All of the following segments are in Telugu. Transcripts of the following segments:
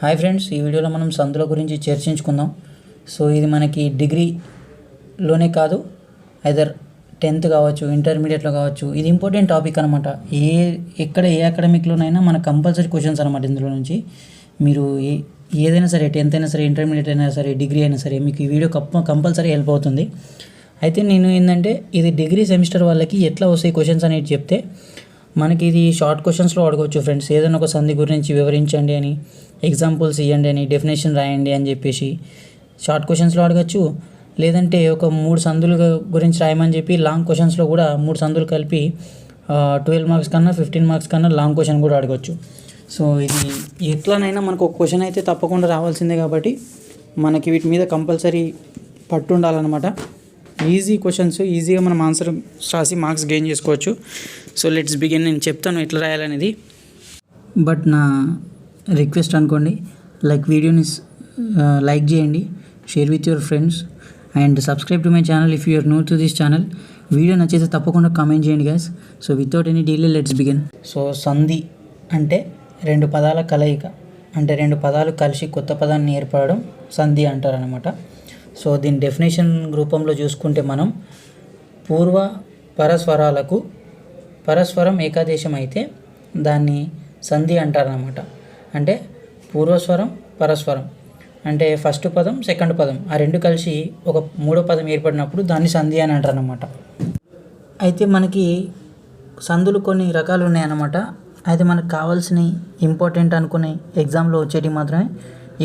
హాయ్ ఫ్రెండ్స్, ఈ వీడియోలో మనం సందుల గురించి చర్చించుకుందాం. సో ఇది మనకి డిగ్రీలోనే కాదు, ఐదర్ 10th కావచ్చు, ఇంటర్మీడియట్లో కావచ్చు. ఇది ఇంపార్టెంట్ టాపిక్ అనమాట. ఎక్కడ ఏ అకాడమిక్లోనైనా మన కంపల్సరీ క్వశ్చన్స్ అనమాట. ఇందులో నుంచి మీరు ఏదైనా సరే, 10th అయినా సరే, ఇంటర్మీడియట్ అయినా సరే, డిగ్రీ అయినా సరే, మీకు ఈ వీడియో కంపల్సరీ హెల్ప్ అవుతుంది. అయితే నేను ఏంటంటే ఇది డిగ్రీ సెమిస్టర్ వాళ్ళకి ఎట్లా వస్తాయి క్వశ్చన్స్ అనేది చెప్తే, మనకి ఇది షార్ట్ క్వశ్చన్స్లో అడగవచ్చు ఫ్రెండ్స్. ఏదైనా ఒక సంధి గురించి వివరించండి అని, ఎగ్జాంపుల్స్ ఇవ్వండి అని, డెఫినేషన్ రాయండి అని చెప్పేసి షార్ట్ క్వశ్చన్స్లో అడగచ్చు. లేదంటే ఒక 3 సందుల గురించి రాయమని చెప్పి లాంగ్ క్వశ్చన్స్లో కూడా 3 సందులు కలిపి 12 మార్క్స్ కన్నా 15 మార్క్స్ కన్నా లాంగ్ క్వశ్చన్ కూడా అడగచ్చు. సో ఇది ఎట్లనైనా మనకు ఒక క్వశ్చన్ అయితే తప్పకుండా రావాల్సిందే. కాబట్టి మనకి వీటి మీద కంపల్సరీ పట్టు ఉండాలన్నమాట. ఈజీ క్వశ్చన్స్, ఈజీగా మనం ఆన్సర్ రాసి మార్క్స్ గెయిన్ చేసుకోవచ్చు. So let's begin. నేను చెప్తాను ఎట్లా రాయాలనేది. బట్ నా రిక్వెస్ట్ అనుకోండి, వీడియోని లైక్ చేయండి, share with your friends and subscribe to my channel if you are new to this channel. Video నచ్చితే తప్పకుండా కామెంట్ చేయండి guys. So without any delay let's begin. So సంధి అంటే 2 పదాల కలయిక, అంటే 2 పదాలు కలిసి కొత్త పదాన్ని ఏర్పడడం సంధి అంటారనమాట. సో దీని డెఫినేషన్ రూపంలో చూసుకుంటే మనం పూర్వ పరస్వరాలకు పరస్వరం ఏకాదేశం అయితే దాన్ని సంధి అంటారనమాట. అంటే పూర్వస్వరం పరస్వరం అంటే ఫస్ట్ పదం సెకండ్ పదం ఆ 2 కలిసి ఒక 3వ పదం ఏర్పడినప్పుడు దాన్ని సంధి అని అంటారనమాట. అయితే మనకి సంధులు కొన్ని రకాలు ఉన్నాయన్నమాట. అయితే మనకు కావాల్సిన ఇంపార్టెంట్ అనుకునే ఎగ్జామ్లో వచ్చేటి మాత్రమే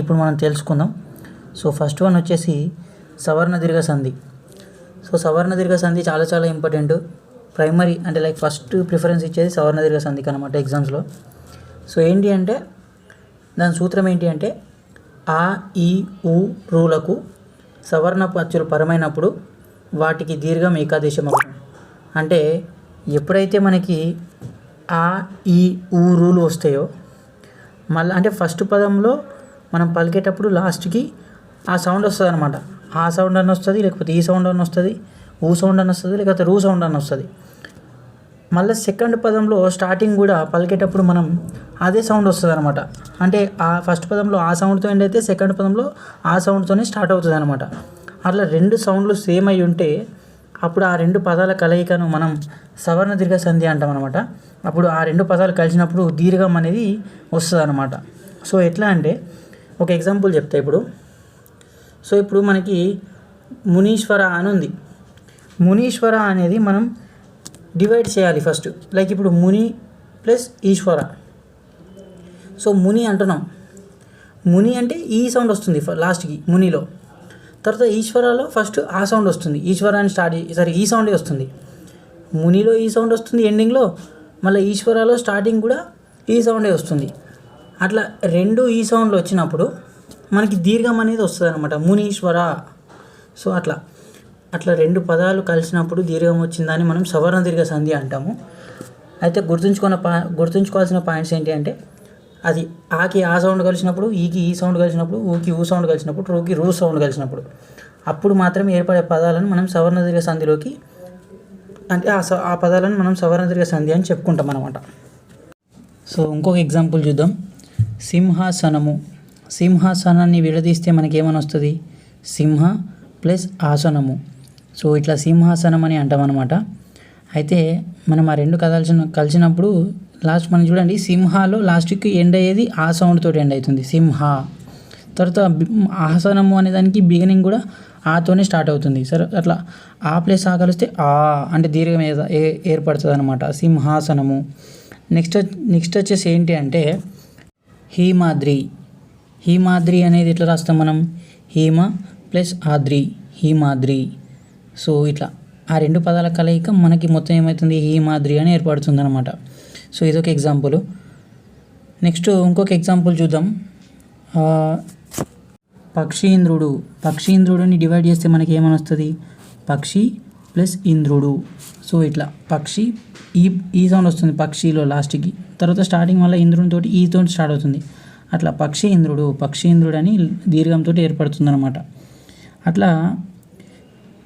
ఇప్పుడు మనం తెలుసుకుందాం. సో ఫస్ట్ వన్ వచ్చేసి సవర్ణ దీర్ఘ సంధి. సో సవర్ణ దీర్ఘ సంధి చాలా చాలా ఇంపార్టెంట్. ప్రైమరీ అంటే ఫస్ట్ ప్రిఫరెన్స్ ఇచ్చేది సవర్ణ దీర్ఘ సంధికి అనమాట ఎగ్జామ్స్లో. సో ఏంటి అంటే దాని సూత్రం ఏంటి అంటే ఆ, ఈ, ఊ, రూలకు సవర్ణపు అచ్చులు పరమైనప్పుడు వాటికి దీర్ఘం ఏకాదేశం అవుతుంది. అంటే ఎప్పుడైతే మనకి ఆ, ఈ, ఊ, రూలు వస్తాయో మళ్ళీ అంటే ఫస్ట్ పదంలో మనం పలికేటప్పుడు లాస్ట్కి ఆ సౌండ్ వస్తుంది అనమాట. ఆ సౌండ్ అని వస్తుంది, లేకపోతే ఈ సౌండ్ అని వస్తుంది, ఊ సౌండ్ అని వస్తుంది, లేకపోతే రూ సౌండ్ అని వస్తుంది. మళ్ళీ సెకండ్ పదంలో స్టార్టింగ్ కూడా పలికేటప్పుడు మనం అదే సౌండ్ వస్తుంది అనమాట. అంటే ఆ ఫస్ట్ పదంలో ఆ సౌండ్తో ఎండ్ అయితే సెకండ్ పదంలో ఆ సౌండ్తోనే స్టార్ట్ అవుతుంది అనమాట. అట్లా 2 సౌండ్లు సేమ్ అయి ఉంటే అప్పుడు ఆ 2 పదాల కలయికను మనం సవర్ణ దీర్ఘ సంధి అంటాం అనమాట. అప్పుడు ఆ 2 పదాలు కలిసినప్పుడు దీర్ఘం అనేది వస్తుంది అనమాట. సో ఎట్లా అంటే ఒక ఎగ్జాంపుల్ చెప్తా ఇప్పుడు. సో ఇప్పుడు మనకి మునీశ్వర అని ఉంది. మునీశ్వర అనేది మనం డివైడ్ చేయాలి ఫస్ట్. ఇప్పుడు ముని ప్లస్ ఈశ్వర. సో ముని అంటున్నాం. ముని అంటే ఈ సౌండ్ వస్తుంది లాస్ట్కి మునిలో. తర్వాత ఈశ్వరలో ఫస్ట్ ఆ సౌండ్ వస్తుంది. ఈశ్వరాన్ని ఈ సౌండే వస్తుంది. మునిలో ఈ సౌండ్ వస్తుంది ఎండింగ్లో, మళ్ళీ ఈశ్వరలో స్టార్టింగ్ కూడా ఈ సౌండే వస్తుంది. అట్లా 2 ఈ సౌండ్లు వచ్చినప్పుడు మనకి దీర్ఘం అనేది వస్తుంది అనమాట, మునీశ్వర. సో అట్లా 2 పదాలు కలిసినప్పుడు దీర్ఘం వచ్చిందని మనం సవర్ణ దీర్ఘ సంధి అంటాము. అయితే గుర్తుంచుకోవాల్సిన పాయింట్స్ ఏంటి అంటే అది ఆకి ఆ సౌండ్ కలిసినప్పుడు, ఈకి ఈ సౌండ్ కలిసినప్పుడు, ఊకి ఊ సౌండ్ కలిసినప్పుడు, రూకి రూ సౌండ్ కలిసినప్పుడు అప్పుడు మాత్రమే ఏర్పడే పదాలను మనం సవర్ణ దీర్ఘ సంధిలోకి అంటే ఆ పదాలను మనం సవర్ణ దీర్ఘ సంధి అని చెప్పుకుంటాం అన్నమాట. సో ఇంకొక ఎగ్జాంపుల్ చూద్దాం. సింహాసనము. సింహాసనాన్ని విడదీస్తే మనకి ఏమని వస్తుంది? సింహ ప్లస్ ఆసనము. సో ఇట్లా సింహాసనం అని అంటాం అనమాట. అయితే మనం ఆ 2 కలిసినప్పుడు లాస్ట్ మనం చూడండి, సింహాలో లాస్ట్కి ఎండ్ అయ్యేది ఆ సౌండ్ తోటి ఎండ్ అవుతుంది, సింహ. తర్వాత ఆసనము అనే దానికి బిగినింగ్ కూడా ఆతోనే స్టార్ట్ అవుతుంది. సరే అట్లా ఆ ప్లస్ ఆ కలిస్తే ఆ అంటే దీర్ఘం ఏర్పడుతుంది అనమాట, సింహాసనము. నెక్స్ట్ వచ్చేసి ఏంటి అంటే హీమాద్రి. హీమాద్రి అనేది ఎట్లా రాస్తాం మనం? హీమ ప్లస్ ఆద్రి, హీమాద్రి. సో ఇట్లా ఆ 2 పదాల కలయిక మనకి మొత్తం ఏమవుతుంది? హీమాద్రి అని ఏర్పడుతుంది అనమాట. సో ఇదొక ఎగ్జాంపుల్. నెక్స్ట్ ఇంకొక ఎగ్జాంపుల్ చూద్దాం. పక్షీంద్రుడు. పక్షీంద్రుడిని డివైడ్ చేస్తే మనకి ఏమని వస్తుంది? పక్షి ప్లస్ ఇంద్రుడు. సో ఇట్లా పక్షి ఈ సౌండ్ వస్తుంది పక్షిలో లాస్ట్కి. తర్వాత స్టార్టింగ్ వల్ల ఇంద్రునితో ఈతో స్టార్ట్ అవుతుంది. అట్లా పక్షీంద్రుడు అని దీర్ఘంతో ఏర్పడుతుంది అనమాట. అట్లా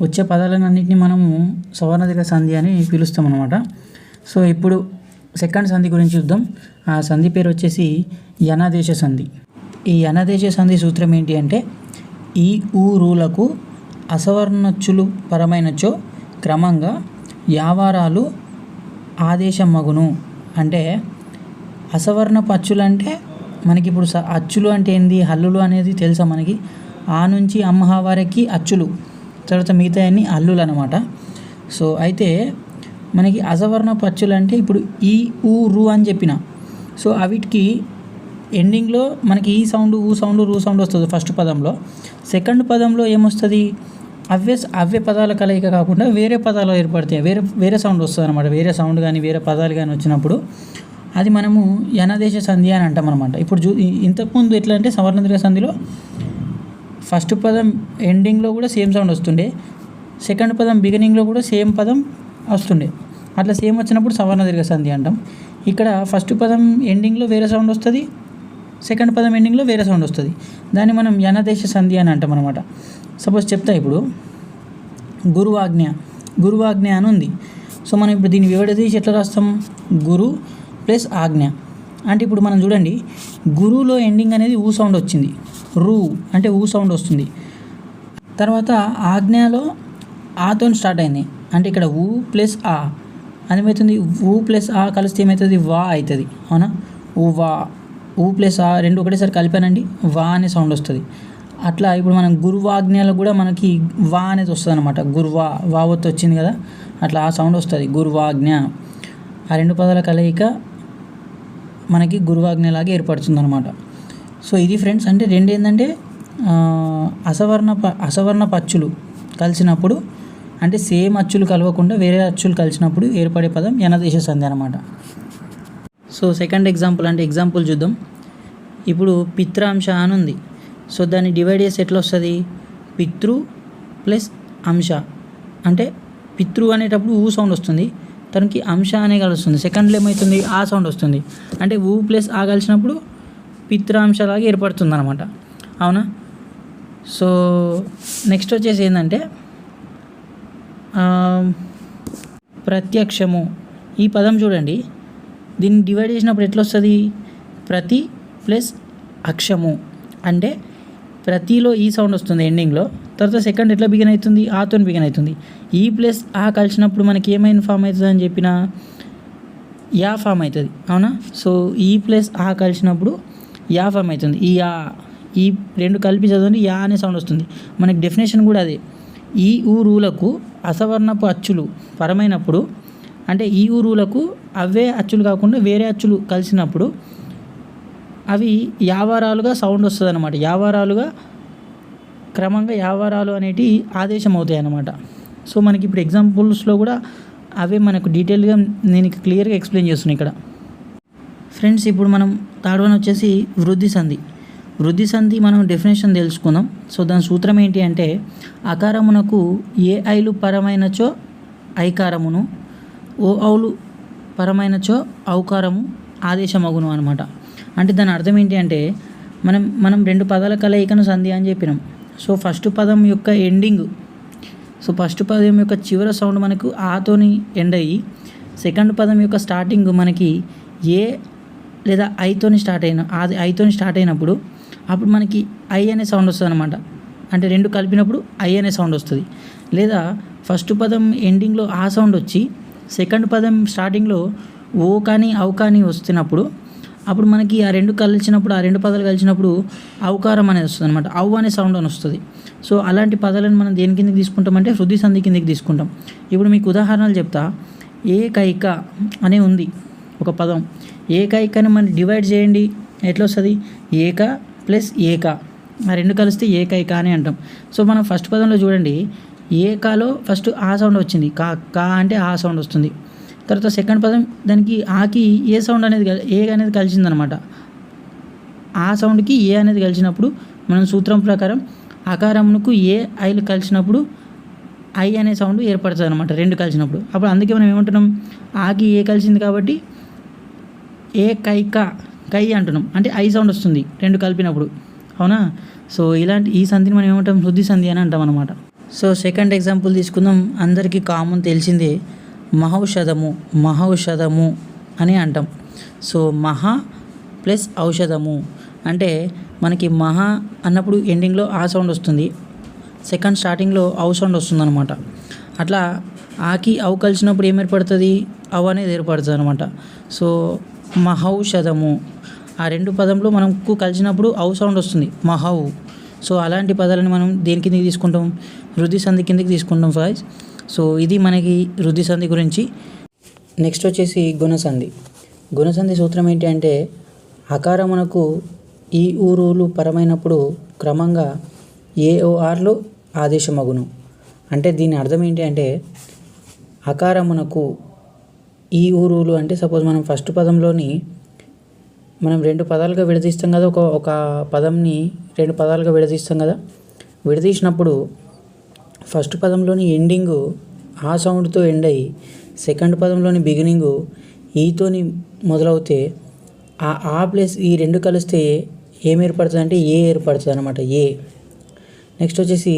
వచ్చే పదాలన్నింటినీ మనము సవర్ణ దీర్ఘ సంధి అని పిలుస్తాం అనమాట. సో ఇప్పుడు సెకండ్ సంధి గురించి చూద్దాం. ఆ సంధి పేరు వచ్చేసి యనాదేశ సంధి. ఈ అనాదేశ సంధి సూత్రం ఏంటి అంటే ఈ ఊరులకు అసవర్ణచ్చులు పరమైనచో క్రమంగా యావారాలు ఆదేశం మగును. అంటే అసవర్ణపు అచ్చులు అంటే మనకి ఇప్పుడు అచ్చులు అంటే ఏంది, హల్లులు అనేది తెలుసా మనకి. ఆ నుంచి అమ్మ వరకు అచ్చులు, తర్వాత మిగతా అన్ని హల్లులు అనమాట. సో అయితే మనకి అసవర్ణపు అచ్చులు అంటే ఇప్పుడు ఈ ఊ రు అని చెప్పిన, సో అవిటికి ఎండింగ్లో మనకి ఈ సౌండ్ ఊ సౌండ్ రూ సౌండ్ వస్తుంది ఫస్ట్ పదంలో. సెకండ్ పదంలో ఏమొస్తుంది, అవే పదాల కలయిక కాకుండా వేరే పదాలు ఏర్పడతాయి, వేరే సౌండ్ వస్తుంది అనమాట. వేరే సౌండ్ కానీ వేరే పదాలు కానీ వచ్చినప్పుడు అది మనము యనాదేశ సంధి అని అంటాం అనమాట. ఇప్పుడు ఇంతకుముందు ఎట్లా అంటే సవర్ణ దీర్ఘ సంధిలో ఫస్ట్ పదం ఎండింగ్లో కూడా సేమ్ సౌండ్ వస్తుండే, సెకండ్ పదం బిగినింగ్లో కూడా సేమ్ పదం వస్తుండే. అట్లా సేమ్ వచ్చినప్పుడు సవర్ణ దీర్ఘ సంధి అంటాం. ఇక్కడ ఫస్ట్ పదం ఎండింగ్లో వేరే సౌండ్ వస్తుంది, సెకండ్ పదం ఎండింగ్లో వేరే సౌండ్ వస్తుంది. దాన్ని మనం యనాదేశ సంధి అని అంటాం అనమాట. సపోజ్ చెప్తా, ఇప్పుడు గురువాజ్ఞ అని ఉంది. సో మనం ఇప్పుడు దీన్ని విడదీసి ఎట్లా రాస్తాం, గురు ప్లస్ ఆజ్ఞ. అంటే ఇప్పుడు మనం చూడండి, గురువులో ఎండింగ్ అనేది ఊ సౌండ్ వచ్చింది, రు అంటే ఊ సౌండ్ వస్తుంది. తర్వాత ఆజ్ఞలో ఆతో స్టార్ట్ అయింది, అంటే ఇక్కడ ఊ ప్లస్ ఆ అని ఏమవుతుంది, ఊ ప్లస్ ఆ కలిస్తే ఏమవుతుంది, వా అవుతుంది. అవునా, ఊ ప్లస్ ఆ రెండు ఒకటేసారి కలిపానండి, వా అనే సౌండ్ వస్తుంది. అట్లా ఇప్పుడు మనం గురువాజ్ఞలో కూడా మనకి వా అనేది వస్తుంది అనమాట. వావత్ వచ్చింది కదా, అట్లా ఆ సౌండ్ వస్తుంది, గురువాజ్ఞ. ఆ రెండు పదాల కలయిక మనకి గురువాజ్ఞలాగా ఏర్పడుతుంది అనమాట. సో ఇది ఫ్రెండ్స్, అంటే రెండు ఏంటంటే అసవర్ణ అచ్చులు కలిసినప్పుడు, అంటే సేమ్ అచ్చులు కలవకుండా వేరే అచ్చులు కలిసినప్పుడు ఏర్పడే పదం యనాదేశ సంధి అనమాట. సో సెకండ్ ఎగ్జాంపుల్ చూద్దాం. ఇప్పుడు పిత్రాంశ అని ఉంది. సో దాన్ని డివైడ్ చేసి ఎట్లా వస్తుంది, పితృ ప్లస్ అంశ. అంటే పితృ అనేటప్పుడు ఊ సౌండ్ వస్తుంది, తనకి అంశ అనే కలుస్తుంది. సెకండ్లో ఏమవుతుంది, ఆ సౌండ్ వస్తుంది. అంటే ఊ ప్లస్ ఆ కలిసినప్పుడు పిత్రాంశలాగా ఏర్పడుతుంది అనమాట. అవునా. సో నెక్స్ట్ వచ్చేసి ఏంటంటే ప్రత్యక్షము. ఈ పదం చూడండి, దీన్ని డివైడ్ చేసినప్పుడు ఎట్లా వస్తుంది, ప్రతి ప్లస్ అక్షము. అంటే ప్రతిలో ఈ సౌండ్ వస్తుంది ఎండింగ్లో, తర్వాత సెకండ్ ఎట్లా బిగిన్ అవుతుంది, ఆతో బిగిన్ అవుతుంది. ఈ ప్లస్ ఆ కలిసినప్పుడు మనకి ఏమైనా ఫామ్ అవుతుంది అని చెప్పిన, యా ఫామ్ అవుతుంది. అవునా. సో ఈ ప్లస్ ఆ కలిసినప్పుడు యా ఫామ్ అవుతుంది. ఈ రెండు కలిపి చదవండి, యా అనే సౌండ్ వస్తుంది. మనకి డెఫినేషన్ కూడా అదే. ఈ ఊరులకు అసవర్ణపు అచ్చులు పరమైనప్పుడు, అంటే ఈ ఊరులకు అవే అచ్చులు కాకుండా వేరే అచ్చులు కలిసినప్పుడు అవి యావారాలుగా సౌండ్ వస్తుంది అనమాట. యావారాలుగా క్రమంగా యావారాలు అనేటివి ఆదేశం అవుతాయి అన్నమాట. సో మనకి ఇప్పుడు ఎగ్జాంపుల్స్లో కూడా అవే మనకు డీటెయిల్గా నేను క్లియర్గా ఎక్స్ప్లెయిన్ చేస్తున్నాను ఇక్కడ. ఫ్రెండ్స్ ఇప్పుడు మనం థర్డ్ వన్ వచ్చేసి వృద్ధి సంధి మనం డెఫినేషన్ తెలుసుకుందాం. సో దాని సూత్రం ఏంటి అంటే, అకారమునకు ఏ ఐలు పరమైనచో ఐకారమును, ఓ ఔలు పరమైనచో ఔకారము ఆదేశమగును అనమాట. అంటే దాని అర్థం ఏంటి అంటే, మనం రెండు పదాల కలయికను సంధి అని చెప్పినాం. సో ఫస్ట్ పదం యొక్క ఎండింగ్, సో ఫస్ట్ పదం యొక్క చివరి సౌండ్ మనకు ఆతోని ఎండ్ అయ్యి, సెకండ్ పదం యొక్క స్టార్టింగ్ మనకి ఏ లేదా ఐతోని స్టార్ట్ అయినప్పుడు అప్పుడు మనకి ఐ అనే సౌండ్ వస్తుంది అనమాట. అంటే రెండు కలిపినప్పుడు ఐ అనే సౌండ్ వస్తుంది. లేదా ఫస్ట్ పదం ఎండింగ్లో ఆ సౌండ్ వచ్చి సెకండ్ పదం స్టార్టింగ్లో ఓ కానీ ఔ కానీ వస్తున్నప్పుడు అప్పుడు మనకి ఆ రెండు పదాలు కలిసినప్పుడు ఔకారం అనేది వస్తుంది అనమాట. ఔ అనే సౌండ్ అని వస్తుంది. సో అలాంటి పదాలను మనం దేని కిందకి తీసుకుంటామంటే వృద్ధి సంధి కిందకి తీసుకుంటాం. ఇప్పుడు మీకు ఉదాహరణలు చెప్తా. ఏకైక అనే ఉంది ఒక పదం. ఏకైకని మనం డివైడ్ చేయండి, ఎట్లా వస్తుంది, ఏక ప్లస్ ఏక, ఆ రెండు కలిస్తే ఏకైక అని అంటాం. సో మనం ఫస్ట్ పదంలో చూడండి, ఏకాలో ఫస్ట్ ఆ సౌండ్ వచ్చింది, కా అంటే ఆ సౌండ్ వస్తుంది. తర్వాత సెకండ్ పదం దానికి ఆకి ఏ సౌండ్ అనేది ఏ అనేది కలిసిందనమాట. ఆ సౌండ్కి ఏ అనేది కలిసినప్పుడు మనం సూత్రం ప్రకారం అకారమునకు ఏ ఐలు కలిసినప్పుడు ఐ అనే సౌండ్ ఏర్పడుతుంది అనమాట, రెండు కలిసినప్పుడు. అప్పుడు అందుకే మనం ఏమంటున్నాం, ఆకి ఏ కలిసింది కాబట్టి ఏ కై అంటున్నాం, అంటే ఐ సౌండ్ వస్తుంది రెండు కలిపినప్పుడు. అవునా. సో ఈ సంధిని మనం ఏమంటాం, వృద్ధి సంధి అని అంటాం అనమాట. సో సెకండ్ ఎగ్జాంపుల్ తీసుకుందాం. అందరికీ కామన్ తెలిసిందే మహౌషధము అని అంటాం. సో మహా ప్లస్ ఔషధము అంటే మనకి మహా అన్నప్పుడు ఎండింగ్లో ఆ సౌండ్ వస్తుంది, సెకండ్ స్టార్టింగ్లో ఔ సౌండ్ వస్తుందన్నమాట. అట్లా ఆకి ఔ కలిసినప్పుడు ఏం ఏర్పడుతుంది, ఔ అనేది ఏర్పడుతుంది అనమాట. సో మహౌషధము ఆ రెండు పదంలో మనకు కలిసినప్పుడు ఔ సౌండ్ వస్తుంది, మహౌ. సో అలాంటి పదాలను మనం దేని కిందకి తీసుకుంటాం, వృద్ధి సంధి కిందకి తీసుకుంటాం ఫ్రెండ్స్. సో ఇది మనకి వృద్ధి సంధి గురించి. నెక్స్ట్ వచ్చేసి గుణసంధి. గుణసంధి సూత్రం ఏంటి అంటే, అకారమునకు ఈ ఊరులు పరమైనప్పుడు క్రమంగా ఏ ఓ ఆర్లు ఆదేశమగును. అంటే దీని అర్థం ఏంటి అంటే, అకారమునకు ఈ ఊరులు అంటే సపోజ్ మనం ఫస్ట్ పదంలోని మనం రెండు పదాలుగా విడదీస్తాం కదా, ఒక పదంని రెండు పదాలుగా విడదీస్తాం కదా. విడదీసినప్పుడు ఫస్ట్ పదంలోని ఎండింగు ఆ సౌండ్తో ఎండ్ అయ్యి సెకండ్ పదంలోని బిగినింగు ఈతోని మొదలవుతే ఆ ప్లస్ ఈ రెండు కలిస్తే ఏం ఏర్పడుతుంది అంటే ఏ ఏర్పడుతుంది అనమాట, ఏ. నెక్స్ట్ వచ్చేసి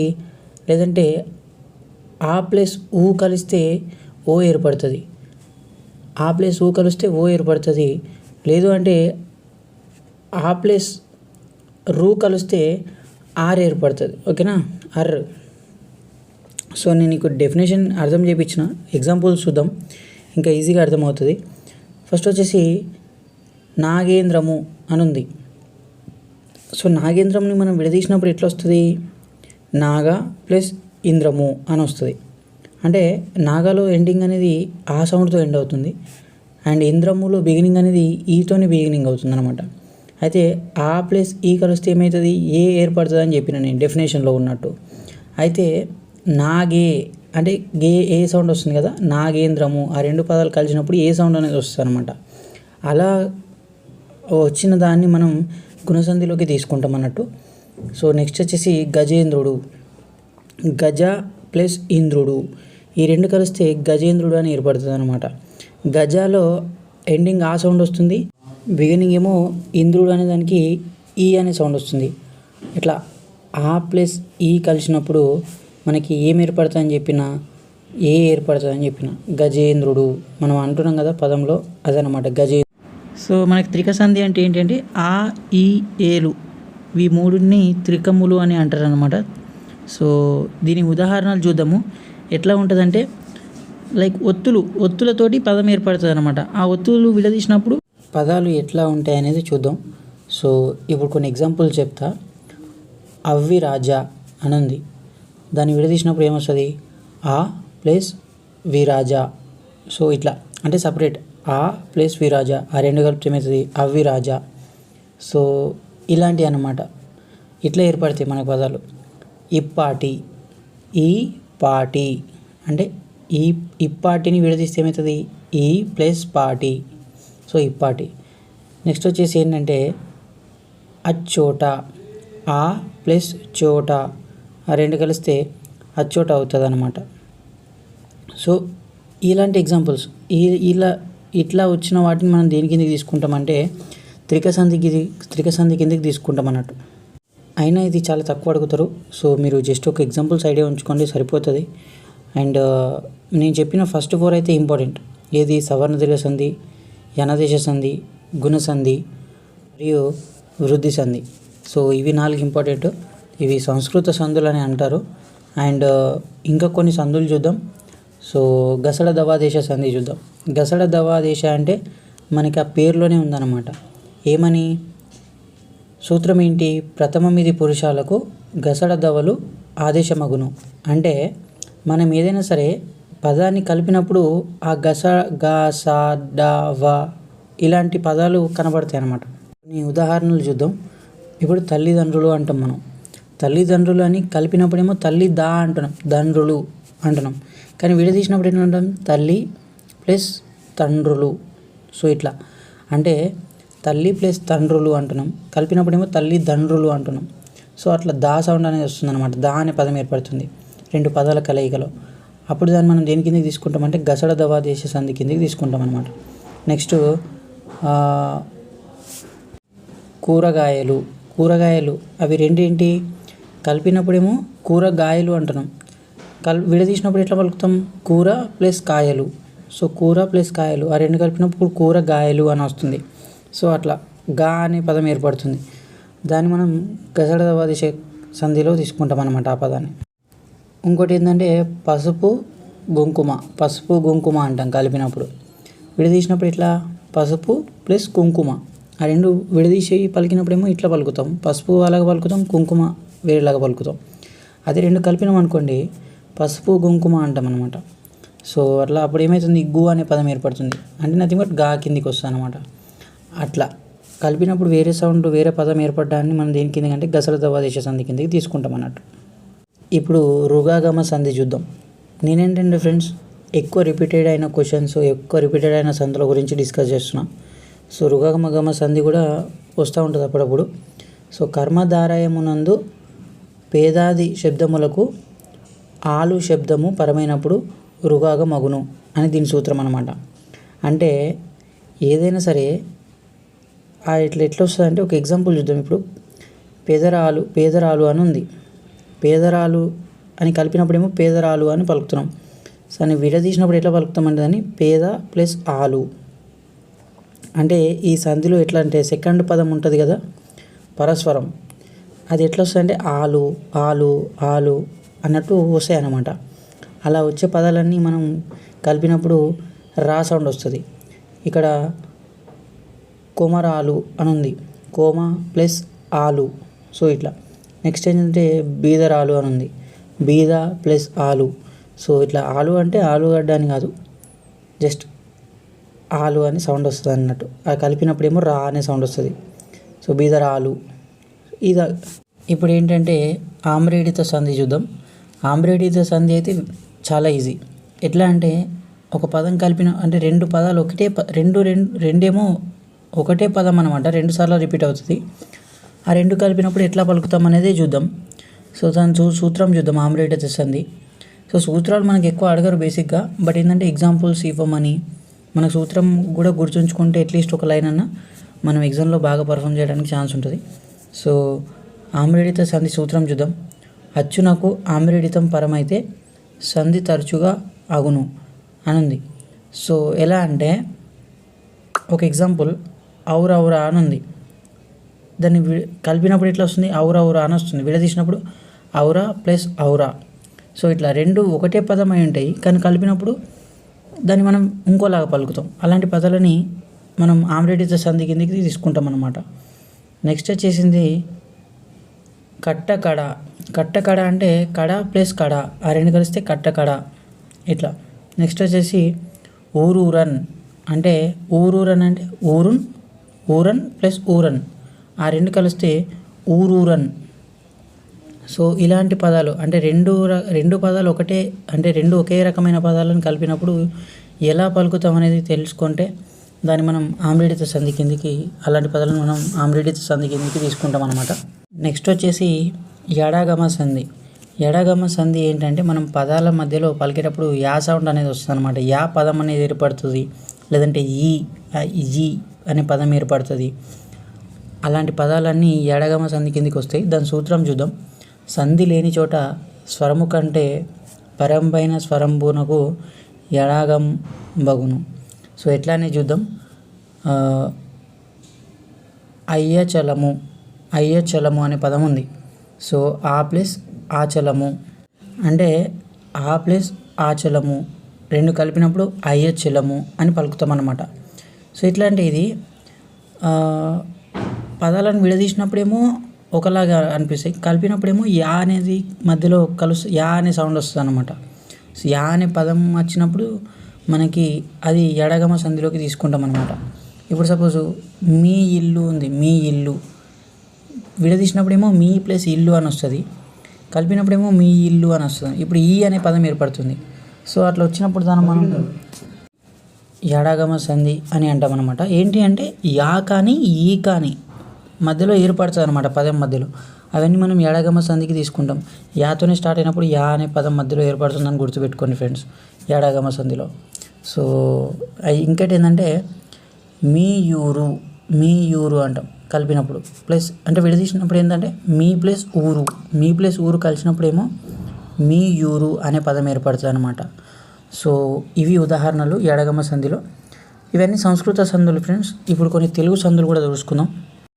లేదంటే ఆ ప్లస్ ఊ కలిస్తే ఓ ఏర్పడుతుంది, ఆ ప్లస్ ఊ కలిస్తే ఓ ఏర్పడుతుంది. లేదు అంటే ఆ ప్లస్ రూ కలిస్తే ఆర్ ఏర్పడుతుంది. ఓకేనా, అర్. సో నేను నీకు డెఫినేషన్ అర్థం చేయించిన, ఎగ్జాంపుల్స్ చూద్దాం ఇంకా ఈజీగా అర్థమవుతుంది. ఫస్ట్ వచ్చేసి నాగేంద్రము అని ఉంది. సో నాగేంద్రంని మనం విడదీసినప్పుడు ఎట్లా వస్తుంది, నాగా ప్లస్ ఇంద్రము అని వస్తుంది. అంటే నాగాలో ఎండింగ్ అనేది ఆ సౌండ్తో ఎండ్ అవుతుంది, అండ్ ఇంద్రములో బిగినింగ్ అనేది ఈతోని బిగినింగ్ అవుతుంది అనమాట. అయితే ఆ ప్లస్ ఈ కలిస్తే ఏమవుతుంది, ఏ ఏర్పడుతుంది అని చెప్పిన నేను డెఫినేషన్లో ఉన్నట్టు. అయితే నాగే అంటే గే ఏ సౌండ్ వస్తుంది కదా, నాగేంద్రము ఆ రెండు పదాలు కలిసినప్పుడు ఏ సౌండ్ అనేది వస్తుంది అనమాట. అలా వచ్చిన దాన్ని మనం గుణసంధిలోకి తీసుకుంటాం అన్నట్టు. సో నెక్స్ట్ వచ్చేసి గజేంద్రుడు. గజ ప్లస్ ఇంద్రుడు ఈ రెండు కలిస్తే గజేంద్రుడు అని ఏర్పడుతుంది అనమాట. గజాలో ఎండింగ్ ఆ సౌండ్ వస్తుంది, బిగినింగ్ ఏమో ఇంద్రుడు అనే దానికి ఈ అనే సౌండ్ వస్తుంది. ఇట్లా ఆ ప్లస్ ఈ కలిసినప్పుడు మనకి ఏం ఏర్పడుతుంది అని చెప్పిన, ఏ ఏర్పడుతుంది అని చెప్పిన, గజేంద్రుడు మనం అంటున్నాం కదా పదంలో, అదనమాట గజేంద్రుడు. సో మనకి త్రిక సంధి అంటే ఏంటంటే ఆ ఈ ఏలు ఈ మూడుని త్రికములు అని అంటారు అనమాట. సో దీని ఉదాహరణలు చూద్దాము. ఎట్లా ఉంటుందంటే లైక్ ఒత్తులతోటి పదం ఏర్పడుతుంది అనమాట. ఆ ఒత్తులు విడదీసినప్పుడు పదాలు ఎట్లా ఉంటాయి అనేది చూద్దాం. సో ఇప్పుడు కొన్ని ఎగ్జాంపుల్స్ చెప్తా. అవ్విరాజా అని ఉంది, దాన్ని విడదీసినప్పుడు ఏమొస్తుంది, ఆ ప్లస్ విరాజా. సో ఇట్లా అంటే సపరేట్ ఆ ప్లస్ విరాజా ఆ రెండు కలిపితే ఏమవుతుంది, అవ్విరాజా. సో ఇలాంటివి అన్నమాట, ఇట్లా ఏర్పడతాయి మనకు పదాలు. ఇప్పాటి, ఈ పాటి అంటే ఇప్పాటిని విడదీస్తే ఏమవుతుంది, ఈ ప్లస్ పాటి. సో ఇప్పాటి. నెక్స్ట్ వచ్చేసి ఏంటంటే అచ్చోట, ఆ ప్లస్ చోట ఆ రెండు కలిస్తే అచ్చోట అవుతుంది అన్నమాట. సో ఇలాంటి ఎగ్జాంపుల్స్ ఇట్లా వచ్చిన వాటిని మనం దేని కిందకి తీసుకుంటామంటే త్రిక సంధి కిందకి తీసుకుంటాం అన్నట్టు. అయినా ఇది చాలా తక్కువ అడుగుతారు. సో మీరు జస్ట్ ఒక ఎగ్జాంపుల్స్ ఐడియా ఉంచుకోండి సరిపోతుంది. అండ్ నేను చెప్పిన ఫస్ట్ 4 అయితే ఇంపార్టెంట్. ఏది, సవర్ణ దీర్ఘ సంధి, యనదేశ సంధి, గుణ సంధి మరియు వృద్ధి సంధి. సో ఇవి 4 ఇంపార్టెంట్. ఇవి సంస్కృత సంధులు అని అంటారు. అండ్ ఇంకా కొన్ని సంధులు చూద్దాం. సో గసడ దవాదేశ సంధి చూద్దాం. గసడ దవాదేశ అంటే మనకి ఆ పేరులోనే ఉందన్నమాట. ఏమని, సూత్రం ఏంటి, ప్రథమమిది పురుషాలకు గసడ దవలు ఆదేశమగును. అంటే మనం ఏదైనా సరే పదాన్ని కలిపినప్పుడు ఆ గస గ స డ వ ఇలాంటి పదాలు కనబడతాయి అన్నమాట. కొన్ని ఉదాహరణలు చూద్దాం. ఇప్పుడు తల్లిదండ్రులు అంటాం మనం. తల్లిదండ్రులు అని కలిపినప్పుడేమో తల్లి దా అంటున్నాం, దండ్రులు అంటున్నాం. కానీ విడదీసినప్పుడు ఏంటంటాం, తల్లి ప్లస్ తండ్రులు. సో ఇట్లా అంటే తల్లి ప్లస్ తండ్రులు అంటున్నాం, కలిపినప్పుడేమో తల్లి దండ్రులు అంటున్నాం. సో అట్లా దా సౌండ్ అనేది వస్తుంది అనమాట. దా అనే పదం ఏర్పడుతుంది రెండు పదాల కలయికలో. అప్పుడు దాన్ని మనం దేని కిందకి తీసుకుంటామంటే గసడ దవాదేశ సంధి కిందకి తీసుకుంటాం అనమాట. నెక్స్ట్ కూరగాయలు అవి రెండేంటి, కలిపినప్పుడేమో కూరగాయలు అంటున్నాం, విడదీసినప్పుడు ఎట్లా పలుకుతాం, కూర ప్లస్ కాయలు. సో కూర ప్లస్ కాయలు ఆ రెండు కలిపినప్పుడు కూరగాయలు అని వస్తుంది. సో అట్లా గా అనే పదం ఏర్పడుతుంది. దాన్ని మనం గసడవాదిశ సంధిలో తీసుకుంటాం అన్నమాట ఆ పదాన్ని. ఇంకోటి ఏంటంటే పసుపు కుంకుమ అంటాం కలిపినప్పుడు. విడదీసినప్పుడు ఇట్లా పసుపు ప్లస్ కుంకుమ, ఆ రెండు విడదీసి పలికినప్పుడేమో ఇట్లా పలుకుతాం, పసుపు అలాగ పలుకుతాం, కుంకుమ వేరేలాగా పలుకుతాం. అదే రెండు కలిపినాం అనుకోండి పసుపు కుంకుమ అంటాం అనమాట. సో అట్లా అప్పుడు ఏమవుతుంది, గు అనే పదం ఏర్పడుతుంది. అంటే నథింగ్ బట్ గా కిందికి వస్తుంది అనమాట. అట్లా కలిపినప్పుడు వేరే సౌండ్ వేరే పదం ఏర్పడడాన్ని మనం దేని కింద అంటే గసడవాదిశ సంధి కిందకి తీసుకుంటాం అన్నట్టు. ఇప్పుడు రుగాగమ సంధి చూద్దాం. నేనేంటంటే ఫ్రెండ్స్ ఎక్కువ రిపీటెడ్ అయిన క్వశ్చన్స్, ఎక్కువ రిపీటెడ్ అయిన సంధుల గురించి డిస్కస్ చేస్తున్నా. సో రుగాగమ సంధి కూడా వస్తూ ఉంటుంది అప్పుడప్పుడు. సో కర్మధారయమునందు పేదాది శబ్దములకు ఆలు శబ్దము పరమైనప్పుడు రుగాగమగును అని దీని సూత్రం అన్నమాట. అంటే ఏదైనా సరే ఎట్లా వస్తుంది అంటే ఒక ఎగ్జాంపుల్ చూద్దాం. ఇప్పుడు పేదరాలు అని ఉంది. పేదరాలు అని కలిపినప్పుడేమో పేదరాలు అని పలుకుతున్నాం. సో అని విడదీసినప్పుడు ఎట్లా పలుకుతామంటే దాన్ని పేద ప్లస్ ఆలు. అంటే ఈ సంధిలో ఎట్లా అంటే సెకండ్ పదం ఉంటుంది కదా పరస్వరం, అది ఎట్లా వస్తుంది అంటే ఆలు ఆలు ఆలు అన్నట్టు వస్తాయి అన్నమాట. అలా వచ్చే పదాలన్నీ మనం కలిపినప్పుడు రా సౌండ్ వస్తుంది. ఇక్కడ కొమరాలు అని ఉంది, కోమ ప్లస్ ఆలు. సో ఇట్లా నెక్స్ట్ ఏంటంటే బీదరాలు అని ఉంది, బీద ప్లస్ ఆలు. సో ఇట్లా ఆలు అంటే ఆలుగడ్డ అని కాదు, జస్ట్ ఆలు అని సౌండ్ వస్తుంది అన్నట్టు. అది కలిపినప్పుడేమో రా అనే సౌండ్ వస్తుంది. సో బీదరాలు ఇది. ఇప్పుడు ఏంటంటే ఆమ్రేడిత సంధి చూద్దాం. ఆమ్రేడిత సంధి అయితే చాలా ఈజీ. ఎట్లా అంటే ఒక పదం కలిపిన అంటే రెండు పదాలు ఒకటే రెండేమో ఒకటే పదం అనమాట, రెండు సార్లు రిపీట్ అవుతుంది. ఆ రెండు కలిపినప్పుడు ఎట్లా పలుకుతాం అనేది చూద్దాం. సో దాని సూత్రం చూద్దాం ఆమ్రేడిత సంధి. సో సూత్రాలు మనకి ఎక్కువ అడగరు బేసిక్గా, బట్ ఏంటంటే ఎగ్జాంపుల్స్ ఇవ్వమని మన సూత్రం కూడా గుర్తుంచుకుంటే అట్లీస్ట్ ఒక లైన్ అన్న మనం ఎగ్జామ్లో బాగా పర్ఫామ్ చేయడానికి ఛాన్స్ ఉంటుంది. సో ఆమ్రేడిత సంధి సూత్రం చూద్దాం. అచ్చునకు ఆమ్రేడితం పరమైతే సంధి తరచుగా అగును అని ఉంది. సో ఎలా అంటే ఒక ఎగ్జాంపుల్ ఔరా అని ఉంది. దాన్ని కలిపినప్పుడు ఎట్లా వస్తుంది, ఔరా అని వస్తుంది. విడదీసినప్పుడు ఔరా ప్లస్ ఔరా. సో ఇట్లా రెండు ఒకటే పదం అయి ఉంటాయి, కానీ కలిపినప్పుడు దాన్ని మనం ఇంకోలాగా పలుకుతాం. అలాంటి పదాలని మనం ఆమ్రేడిత సంధి కిందకి తీసుకుంటాం అన్నమాట. నెక్స్ట్ వచ్చేసింది కట్టకడ అంటే కడ ప్లస్ కడ, ఆ రెండు కలిస్తే కట్టకడ ఇట్లా. నెక్స్ట్ వచ్చేసి ఊరూరన్ అంటే ఊరన్ ప్లస్ ఊరన్, ఆ రెండు కలిస్తే ఊరూరన్. సో ఇలాంటి పదాలు అంటే రెండు పదాలు ఒకటే అంటే రెండు ఒకే రకమైన పదాలను కలిపినప్పుడు ఎలా పలుకుతాం అనేది తెలుసుకుంటే దాన్ని మనం ఆమ్రేడిత సంధి కిందికి, అలాంటి పదాలను మనం ఆమ్రేడిత సంధి కిందికి తీసుకుంటాం అన్నమాట. నెక్స్ట్ వచ్చేసి ఎడాగమ సంధి. ఎడాగమ సంధి ఏంటంటే మనం పదాల మధ్యలో పలికేటప్పుడు యా సౌండ్ అనేది వస్తుంది అనమాట. యా పదం అనేది ఏర్పడుతుంది, లేదంటే ఈ అనే పదం ఏర్పడుతుంది. అలాంటి పదాలన్నీ ఎడాగమ సంధి కిందికి వస్తాయి. దాని సూత్రం చూద్దాం. సంధి లేని చోట స్వరము కంటే పరంపైన స్వరంబునకు ఎడాగం బగును. సో ఎట్లానే చూద్దాం. అయ్యచలము అనే పదం ఉంది. సో ఆ ప్లస్ ఆచలము అంటే ఆ ప్లస్ ఆచలము రెండు కలిపినప్పుడు అయ్యచలము అని పలుకుతాం అన్నమాట. సో ఇట్లాంటి ఇది పదాలను విడదీసినప్పుడేమో ఒకలాగా అనిపిస్తాయి, కలిపినప్పుడేమో యా అనేది మధ్యలో యా అనే సౌండ్ వస్తుంది అన్నమాట. సో యా అనే పదం వచ్చినప్పుడు మనకి అది ఎడగమ సంధిలోకి తీసుకుంటాం అన్నమాట. ఇప్పుడు సపోజు మీ ఇల్లు ఉంది, మీ ఇల్లు విడదీసినప్పుడేమో మీ ప్లస్ ఇల్లు అని వస్తుంది, కలిపినప్పుడేమో మీ ఇల్లు అని వస్తుంది. ఇప్పుడు ఈ అనే పదం ఏర్పడుతుంది. సో అట్లా వచ్చినప్పుడు దాన్ని మనం ఎడగమ సంధి అని అంటాం అనమాట. ఏంటి అంటే యా కానీ ఈ కానీ మధ్యలో ఏర్పడుతుంది అనమాట పదం మధ్యలో. అవన్నీ మనం ఎడగమ సంధికి తీసుకుంటాం. యాతోనే స్టార్ట్ అయినప్పుడు యా అనే పదం మధ్యలో ఏర్పడుతుందని గుర్తుపెట్టుకోండి ఫ్రెండ్స్ ఎడగమ సంధిలో. సో ఇంకటి ఏంటంటే మీ యూరు అంటాం కలిపినప్పుడు, ప్లస్ అంటే విడదీసినప్పుడు ఏంటంటే మీ ప్లస్ ఊరు కలిసినప్పుడేమో మీ యూరు అనే పదం ఏర్పడుతుంది అనమాట. సో ఇవి ఉదాహరణలు ఎడగమ సంధిలో. ఇవన్నీ సంస్కృత సంధులు ఫ్రెండ్స్. ఇప్పుడు కొన్ని తెలుగు సంధులు కూడా చూసుకుందాం.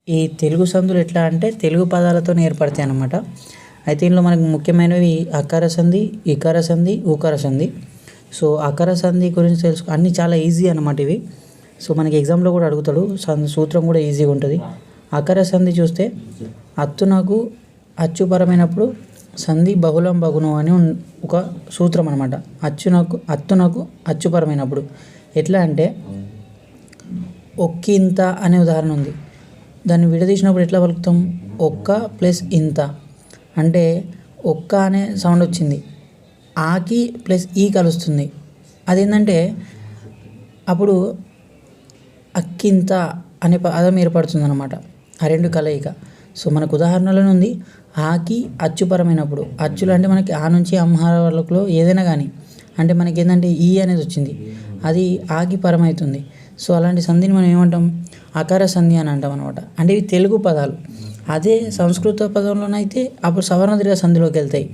ఈ తెలుగు సందులు ఎట్లా అంటే తెలుగు పదాలతో ఏర్పడతాయి అన్నమాట. అయితే ఇందులో మనకు ముఖ్యమైనవి అకార సంధి, ఇకార సంధి, ఊకార సంధి. సో అకార సంధి గురించి అన్నీ చాలా ఈజీ అన్నమాట ఇవి. సో మనకి ఎగ్జామ్లో కూడా అడుగుతాడు, సూత్రం కూడా ఈజీగా ఉంటుంది. అకార సంధి చూస్తే అత్తునకు అచ్చుపరమైనప్పుడు సంధి బహుళం బగును అని ఒక సూత్రం అనమాట. అత్తునకు అచ్చుపరమైనప్పుడు ఎట్లా అంటే ఒక్కింత అనే ఉదాహరణ ఉంది. దాన్ని విడదీసినప్పుడు ఎట్లా పలుకుతాం? ఒక్క ప్లస్ ఇంత అంటే ఒక్క అనే సౌండ్ వచ్చింది, ఆకి ప్లస్ ఈ కలుస్తుంది. అదేంటంటే అప్పుడు అక్కింత అనే పదం ఏర్పడుతుంది అనమాట, ఆ రెండు కలయిక. సో మనకు ఉదాహరణలో ఉంది ఆకి అచ్చుపరమైనప్పుడు. అచ్చులు అంటే మనకి ఆ నుంచి అంహార వరకులో ఏదైనా కానీ అంటే మనకి ఏంటంటే ఈ అనేది వచ్చింది, అది ఆకి పరమవుతుంది. సో అలాంటి సంధిని మనం ఏమంటాం? అకార సంధి అని అంటాం అనమాట. అంటే ఇవి తెలుగు పదాలు. అదే సంస్కృత పదంలోనైతే అప్పుడు సవర్ణ దీర్ఘ సంధిలోకి వెళ్తాయి.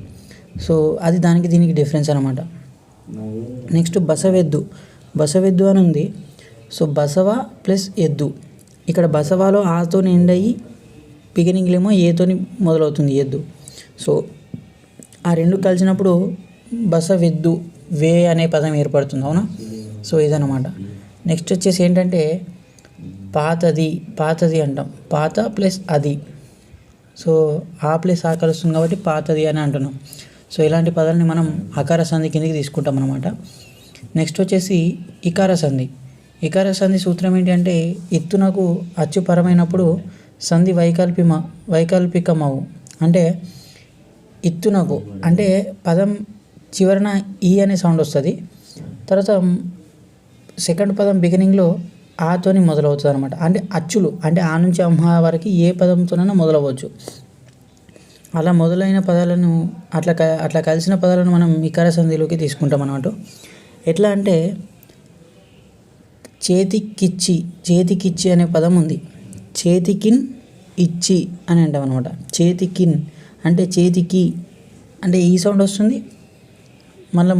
సో అది దానికి దీనికి డిఫరెన్స్ అనమాట. నెక్స్ట్ బసవెద్దు అని ఉంది. సో బసవ ప్లస్ ఎద్దు. ఇక్కడ బసవాలో ఆతోని ఎండ్ అయ్యి బిగినింగ్లో ఏమో ఏతోని మొదలవుతుంది ఎద్దు. సో ఆ రెండు కలిసినప్పుడు బసవెద్దు వే అనే పదం ఏర్పడుతుంది, అవునా? సో ఇదన్నమాట. నెక్స్ట్ వచ్చేసి ఏంటంటే పాతది అంటాం. పాత ప్లస్ అది. సో ఆ ప్లస్ ఆ కలుస్తుంది కాబట్టి పాతది అని అంటున్నాం. సో ఇలాంటి పదాలని మనం అకార సంధి కిందకి తీసుకుంటాం అన్నమాట. నెక్స్ట్ వచ్చేసి ఇకార సంధి సూత్రం ఏంటి అంటే ఇత్తునకు అచ్చుపరమైనప్పుడు సంధి వైకల్పికమవు. అంటే ఇత్తునకు అంటే పదం చివరన ఈ అనే సౌండ్ వస్తుంది, తర్వాత సెకండ్ పదం బిగినింగ్లో ఆతోని మొదలవుతుంది అనమాట. అంటే అచ్చులు అంటే ఆ నుంచి అంహ వరకు ఏ పదంతోనైనా మొదలవచ్చు. అలా మొదలైన పదాలను అట్లా కలిసిన పదాలను మనం ఇకార సంధిలోకి తీసుకుంటాం అన్నమాట. ఎట్లా అంటే చేతికిచ్చి అనే పదం ఉంది. చేతికిన్ ఇచ్చి అని అంటాం అనమాట. చేతికిన్ అంటే చేతికి అంటే ఈ సౌండ్ వస్తుంది, మళ్ళీ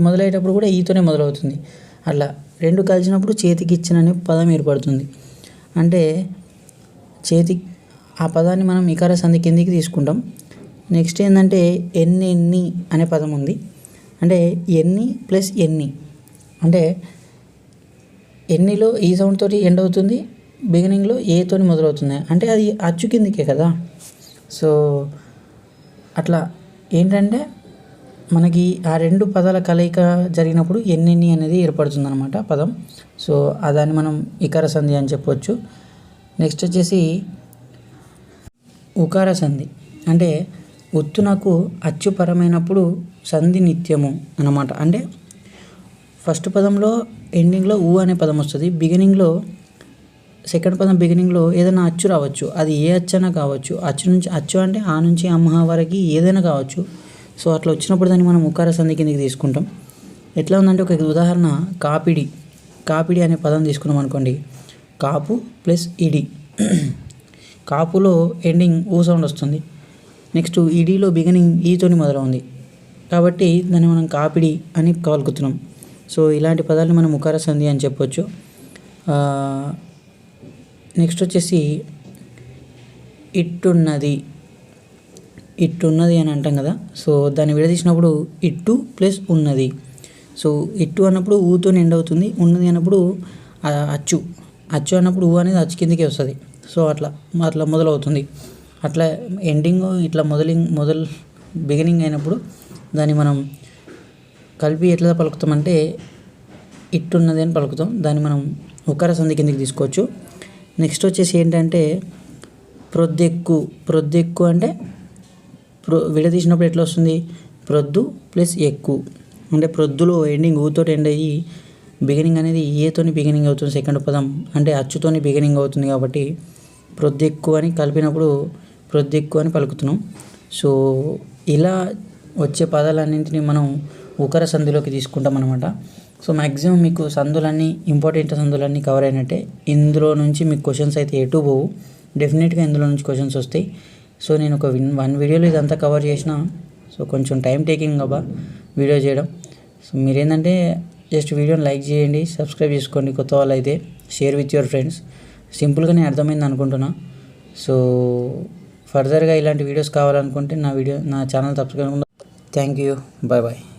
మొదలయ్యేటప్పుడు కూడా ఈతోనే మొదలవుతుంది. అట్లా రెండు కలిసినప్పుడు చేతికిచ్చిన అనే పదం ఏర్పడుతుంది. అంటే ఆ పదాన్ని మనం ఇకార సంధి కిందికి తీసుకుంటాం. నెక్స్ట్ ఏంటంటే ఎన్ని అనే పదం ఉంది. అంటే ఎన్ని ప్లస్ ఎన్ని అంటే ఎన్నిలో ఈ సౌండ్ తోటి ఎండ్ అవుతుంది, బిగినింగ్లో ఏతోని మొదలవుతుంది. అంటే అది అచ్చు కిందికే కదా. సో అట్లా ఏంటంటే మనకి ఆ రెండు పదాల కలయిక జరిగినప్పుడు ఎన్ని అనేది ఏర్పడుతుంది అనమాట పదం. సో దాన్ని మనం ఇకార సంధి అని చెప్పవచ్చు. నెక్స్ట్ వచ్చేసి ఉకార సంధి. అంటే ఒత్తునకు అచ్చుపరమైనప్పుడు సంధి నిత్యము అన్నమాట. అంటే ఫస్ట్ పదంలో ఎండింగ్లో ఊ అనే పదం వస్తుంది, బిగినింగ్లో సెకండ్ పదం బిగినింగ్లో ఏదైనా అచ్చు రావచ్చు, అది ఏ అచ్చైనా కావచ్చు. అచ్చు అంటే ఆ నుంచి అమ్మ వరకు ఏదైనా కావచ్చు. సో అట్లా వచ్చినప్పుడు దాన్ని మనం ఉకార సంధి కిందకి తీసుకుంటాం. ఎట్లా ఉందంటే ఒక ఉదాహరణ కాపిడి అనే పదం తీసుకున్నాం అనుకోండి. కాపు ప్లస్ ఇడి. కాపులో ఎండింగ్ ఊ సౌండ్ వస్తుంది, నెక్స్ట్ ఇడిలో బిగినింగ్ ఈతోని మొదలవుంది కాబట్టి దాన్ని మనం కాపిడి అని పలుకుతున్నాం. సో ఇలాంటి పదాలని మనం ఉకార సంధి అని చెప్పొచ్చు. నెక్స్ట్ వచ్చేసి ఇట్టున్నది అని అంటాం కదా. సో దాన్ని విడదీసినప్పుడు ఇట్టు ప్లస్ ఉన్నది. సో ఇట్టు అన్నప్పుడు ఊతో ఎండ్ అవుతుంది, ఉన్నది అన్నప్పుడు అచ్చు అన్నప్పుడు ఊ అనేది అచ్చు కిందకి వస్తుంది. సో అట్లా మొదలవుతుంది. అట్లా ఎండింగ్ ఇట్లా బిగినింగ్ అయినప్పుడు దాన్ని మనం కలిపి ఎట్లా పలుకుతామంటే ఇట్టున్నది అని పలుకుతాం. దాన్ని మనం ఉకార సంధి కిందకి తీసుకోవచ్చు. నెక్స్ట్ వచ్చేసి ఏంటంటే ప్రొద్దెక్కు అంటే విడదీసినప్పుడు ఎట్లా వస్తుంది? ప్రొద్దు ప్లస్ ఎక్కు. అంటే ప్రొద్దులో ఎండింగ్ ఊతో ఎండ్ అయ్యి బిగినింగ్ అనేది ఏతోని బిగినింగ్ అవుతుంది సెకండ్ పదం, అంటే అచ్చుతోని బిగినింగ్ అవుతుంది కాబట్టి ప్రొద్దెక్కు అని కలిపినప్పుడు ప్రొద్దెక్కు అని పలుకుతున్నాం. సో ఇలా వచ్చే పదాలన్నింటినీ మనం ఉకార సంధిలోకి తీసుకుంటాం అన్నమాట. సో మ్యాక్సిమం మీకు ఇంపార్టెంట్ సందులన్నీ కవర్ అయినట్టే. ఇందులో నుంచి మీకు క్వశ్చన్స్ అయితే ఎటు పోవు, డెఫినెట్గా ఇందులో నుంచి క్వశ్చన్స్ వస్తాయి. సో నేను ఒక 1 వీడియోలో ఇదంతా కవర్ చేసిన. సో కొంచెం టైం టేకింగ్ అబ్బా వీడియో చేయడం. సో మీరేంటంటే జస్ట్ వీడియోని లైక్ చేయండి, సబ్స్క్రైబ్ చేసుకోండి, కొత్త వాళ్ళు అయితే షేర్ విత్ యువర్ ఫ్రెండ్స్. సింపుల్గానే అర్థమైంది అనుకుంటున్నా. సో ఫర్దర్గా ఇలాంటి వీడియోస్ కావాలనుకుంటే నా channel subscribe. Thank you. Bye bye.